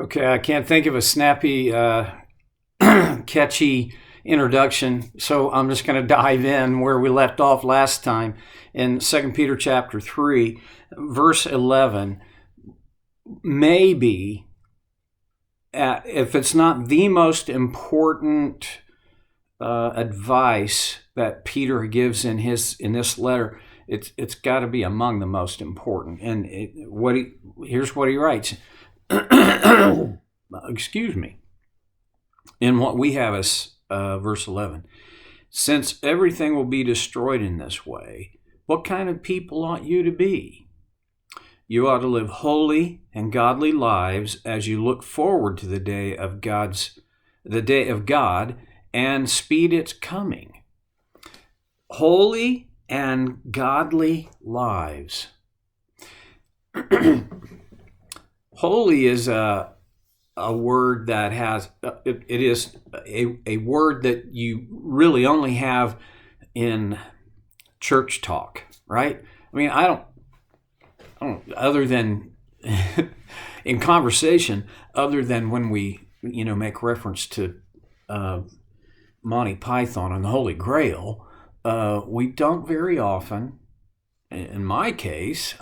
Okay, I can't think of a snappy, catchy introduction, so I'm just going to dive in where we left off last time in Second Peter chapter 3, verse 11. Maybe, if it's not the most important advice that Peter gives in this letter, it's got to be among the most important. And here's what he writes. Excuse me. In what we have as verse 11, since everything will be destroyed in this way, what kind of people ought you to be? You ought to live holy and godly lives as you look forward to the day of God, and speed its coming. Holy and godly lives. Holy is a word that has, it is a word that you really only have in church talk, right? I mean, I don't other than in conversation, other than when we, make reference to Monty Python and the Holy Grail, we don't very often, in my case,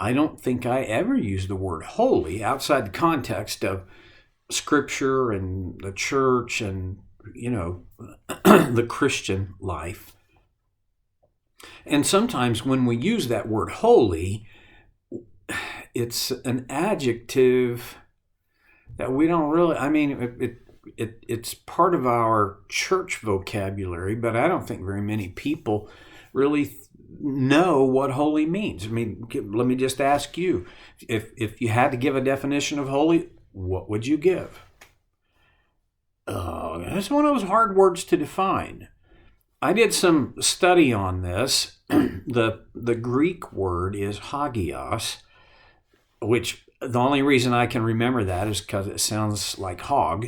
I don't think I ever use the word holy outside the context of Scripture and the church and, the Christian life. And sometimes when we use that word holy, it's an adjective that we don't really, it's part of our church vocabulary, but I don't think very many people really know what holy means. I mean, let me just ask you, if you had to give a definition of holy, what would you give? That's one of those hard words to define. I did some study on this. The Greek word is hagios, which the only reason I can remember that is because it sounds like hog,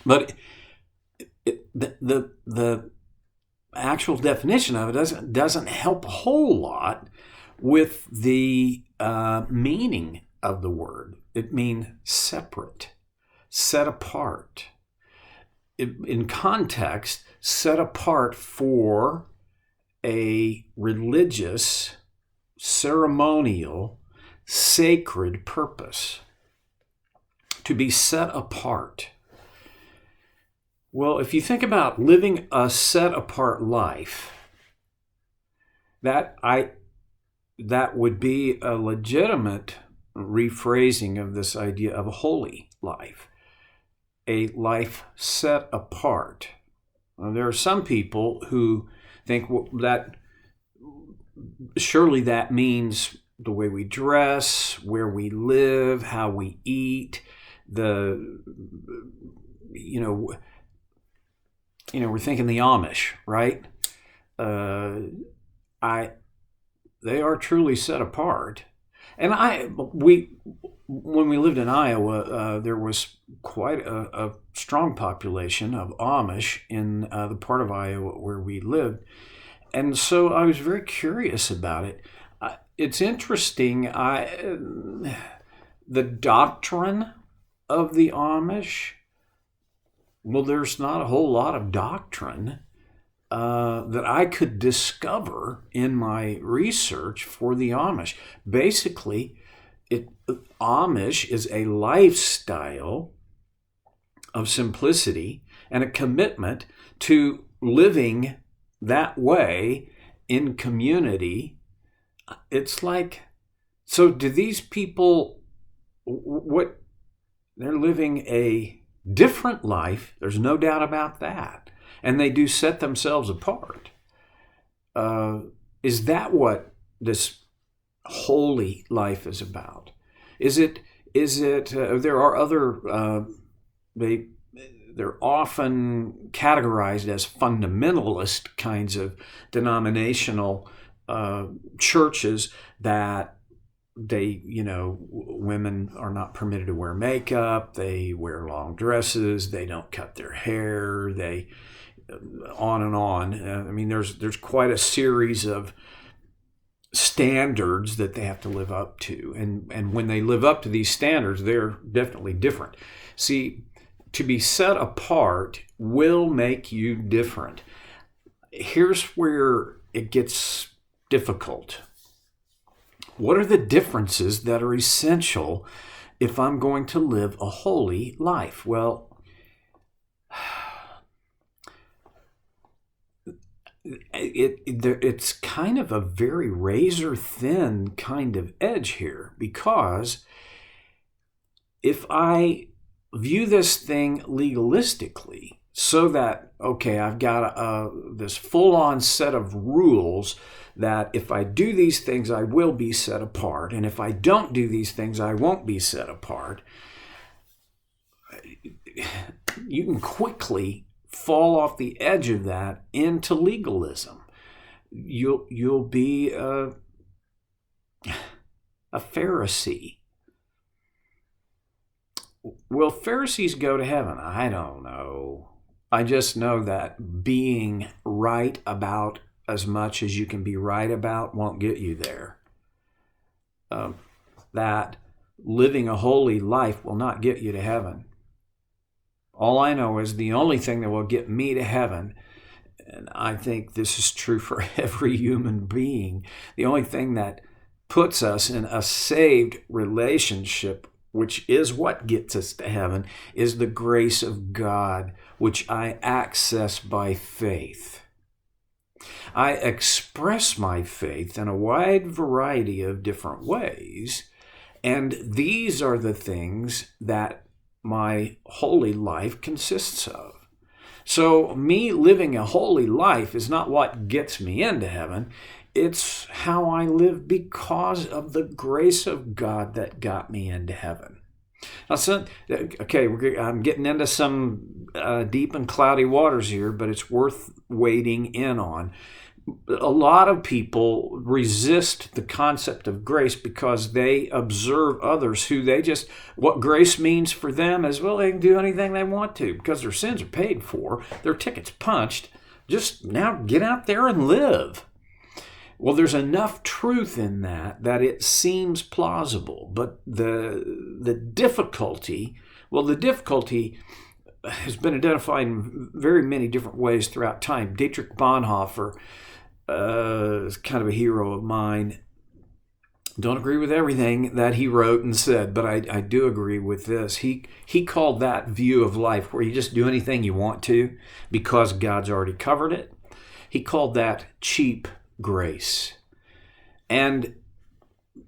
But the actual definition of it doesn't help a whole lot with the meaning of the word. It means separate, set apart. In context, set apart for a religious, ceremonial, sacred purpose. To be set apart. Well, if you think about living a set-apart life, that would be a legitimate rephrasing of this idea of a holy life, a life set apart. Now, there are some people who think that surely that means the way we dress, where we live, how we eat, we're thinking the Amish, right? They are truly set apart. And when we lived in Iowa, there was quite a strong population of Amish in the part of Iowa where we lived. And so I was very curious about it. It's interesting. The doctrine of the Amish, well, there's not a whole lot of doctrine that I could discover in my research for the Amish. Basically, Amish is a lifestyle of simplicity and a commitment to living that way in community. It's like, so do these people, they're living a different life, there's no doubt about that. And they do set themselves apart. Is that what this holy life is about? Is it? There are other. They're often categorized as fundamentalist kinds of denominational churches that women are not permitted to wear makeup, they wear long dresses, they don't cut their hair, on and on. There's quite a series of standards that they have to live up to. And when they live up to these standards, they're definitely different. See, to be set apart will make you different. Here's where it gets difficult. What are the differences that are essential if I'm going to live a holy life? Well, it's kind of a very razor thin kind of edge here, because if I view this thing legalistically, so that, okay, I've got this full-on set of rules that if I do these things, I will be set apart, and if I don't do these things, I won't be set apart, you can quickly fall off the edge of that into legalism. You'll be a Pharisee. Will Pharisees go to heaven? I don't know. I just know that being right about as much as you can be right about won't get you there. That living a holy life will not get you to heaven. All I know is the only thing that will get me to heaven, and I think this is true for every human being, the only thing that puts us in a saved relationship, which is what gets us to heaven, is the grace of God, which I access by faith. I express my faith in a wide variety of different ways, and these are the things that my holy life consists of. So me living a holy life is not what gets me into heaven. It's how I live because of the grace of God that got me into heaven. Now, I'm getting into some deep and cloudy waters here, but it's worth wading in on. A lot of people resist the concept of grace because they observe others who what grace means for them is, well, they can do anything they want to because their sins are paid for, their ticket's punched, just now get out there and live. Well, there's enough truth in that it seems plausible, but the difficulty has been identified in very many different ways throughout time. Dietrich Bonhoeffer is kind of a hero of mine. Don't agree with everything that he wrote and said, but I do agree with this. He called that view of life where you just do anything you want to because God's already covered it. He called that cheap grace. And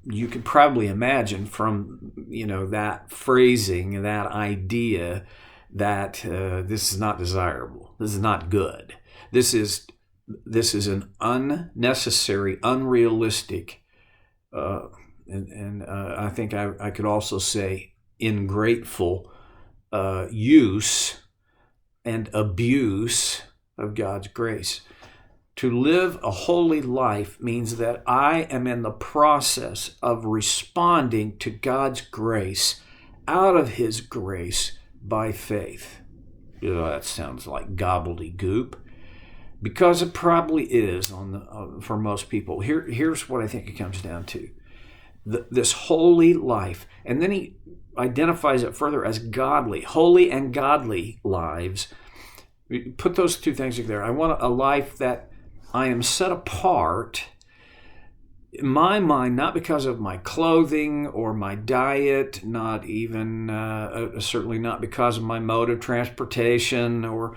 you could probably imagine from that phrasing, that idea, that this is not desirable. This is not good. This is an unnecessary, unrealistic, and I think I could also say ingrateful use and abuse of God's grace. To live a holy life means that I am in the process of responding to God's grace out of His grace by faith. That sounds like gobbledygook, because it probably is for most people. Here's what I think it comes down to. This holy life, and then he identifies it further as godly, holy and godly lives. Put those two things together. I want a life that I am set apart, in my mind, not because of my clothing or my diet, not even, certainly not because of my mode of transportation or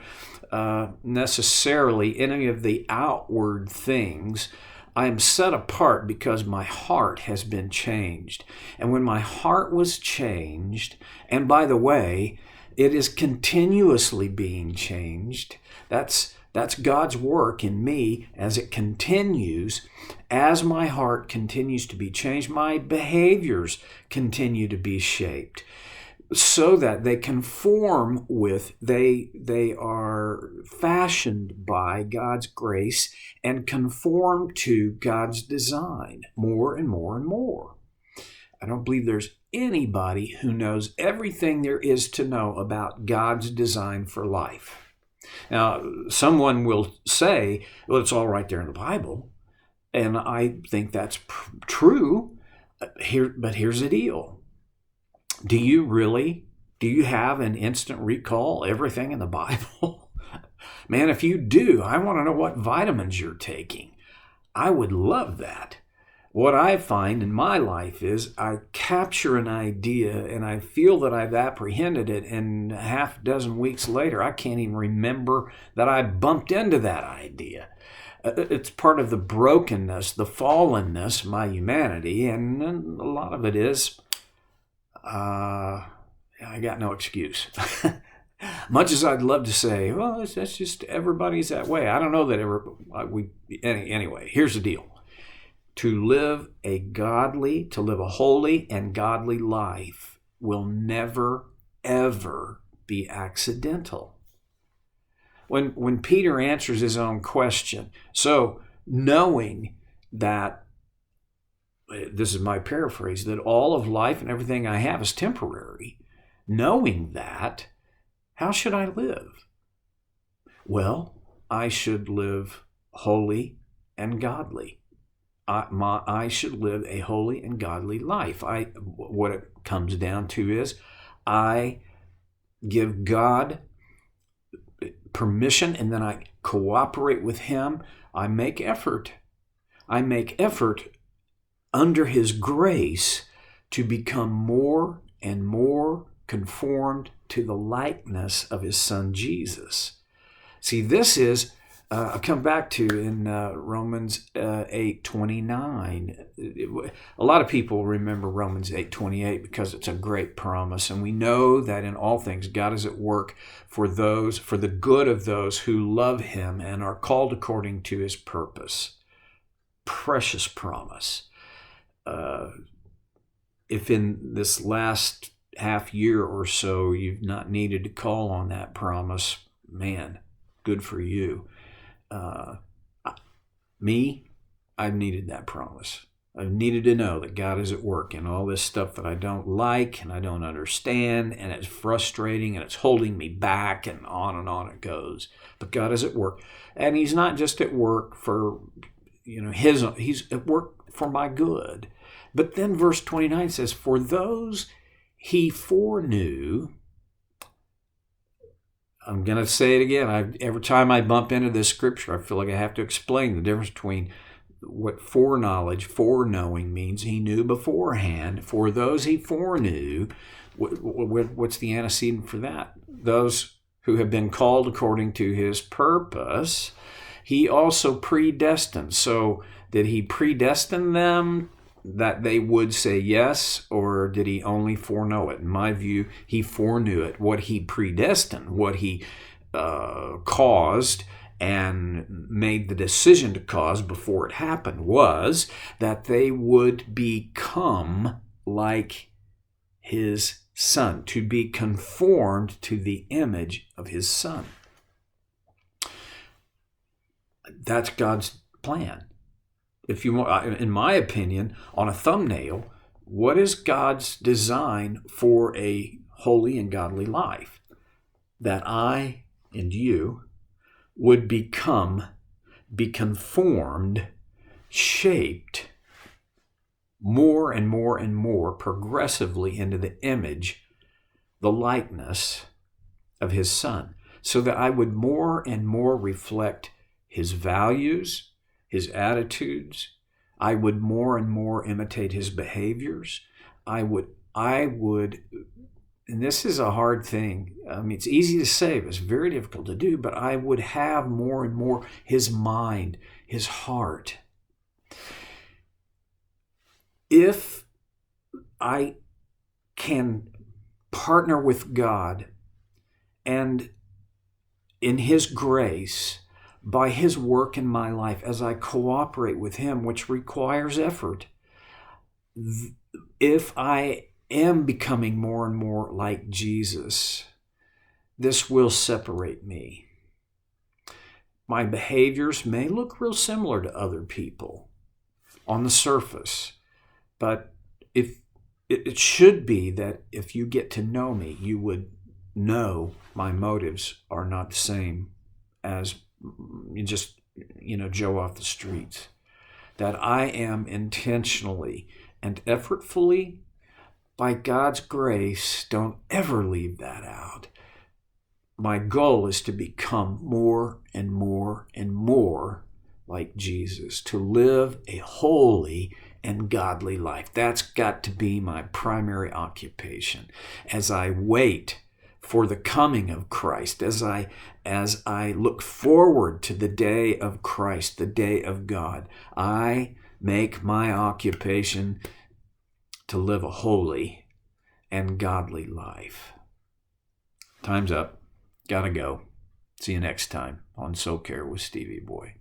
necessarily any of the outward things. I am set apart because my heart has been changed. And when my heart was changed, and by the way, it is continuously being changed, that's God's work in me as it continues. As my heart continues to be changed, my behaviors continue to be shaped so that they conform with, they are fashioned by God's grace and conform to God's design more and more and more. I don't believe there's anybody who knows everything there is to know about God's design for life. Now, someone will say, well, it's all right there in the Bible. And I think that's true. But here's the deal. Do you have an instant recall everything in the Bible? Man, if you do, I want to know what vitamins you're taking. I would love that. What I find in my life is I capture an idea and I feel that I've apprehended it, and half a dozen weeks later, I can't even remember that I bumped into that idea. It's part of the brokenness, the fallenness of my humanity, and a lot of it is I got no excuse. Much as I'd love to say, well, that's just everybody's that way. I don't know that anyway, here's the deal. To live a holy and godly life will never, ever be accidental. When Peter answers his own question, so knowing that, this is my paraphrase, that all of life and everything I have is temporary, knowing that, how should I live? Well, I should live holy and godly. I should live a holy and godly life. What it comes down to is I give God permission, and then I cooperate with Him. I make effort. Under His grace to become more and more conformed to the likeness of His Son Jesus. See, this is I come back to in Romans 8:29. A lot of people remember Romans 8:28 because it's a great promise, and we know that in all things God is at work for the good of those who love Him and are called according to His purpose. Precious promise. If in this last half year or so you've not needed to call on that promise, man, good for you. I've needed that promise. I've needed to know that God is at work in all this stuff that I don't like and I don't understand, and it's frustrating and it's holding me back, and on it goes. But God is at work, and He's not just at work for He's at work for my good. But then verse 29 says, for those He foreknew. I'm going to say it again. Every time I bump into this scripture, I feel like I have to explain the difference between what foreknowing means. He knew beforehand. For those He foreknew, what's the antecedent for that? Those who have been called according to His purpose, He also predestined. So did He predestine them that they would say yes, or did He only foreknow it? In my view, He foreknew it. What He predestined, what He caused and made the decision to cause before it happened, was that they would become like His Son, to be conformed to the image of His Son. That's God's plan. If you want, in my opinion, on a thumbnail, what is God's design for a holy and godly life? That I and you would be conformed, shaped more and more and more progressively into the image, the likeness of His Son, so that I would more and more reflect His values, His attitudes. I would more and more imitate His behaviors. I would, and this is a hard thing. I mean, it's easy to say, but it's very difficult to do, but I would have more and more His mind, His heart. If I can partner with God and in His grace, by His work in my life, as I cooperate with Him, which requires effort, if I am becoming more and more like Jesus, this will separate me. My behaviors may look real similar to other people on the surface, but if it should be that if you get to know me, you would know my motives are not the same as Joe off the streets. that I am intentionally and effortfully, by God's grace, don't ever leave that out. My goal is to become more and more and more like Jesus, to live a holy and godly life. That's got to be my primary occupation as I wait for the coming of Christ, as I look forward to the day of Christ, the day of God. I make my occupation to live a holy and godly life. Time's up. Gotta go. See you next time on So Care with Stevie Boy.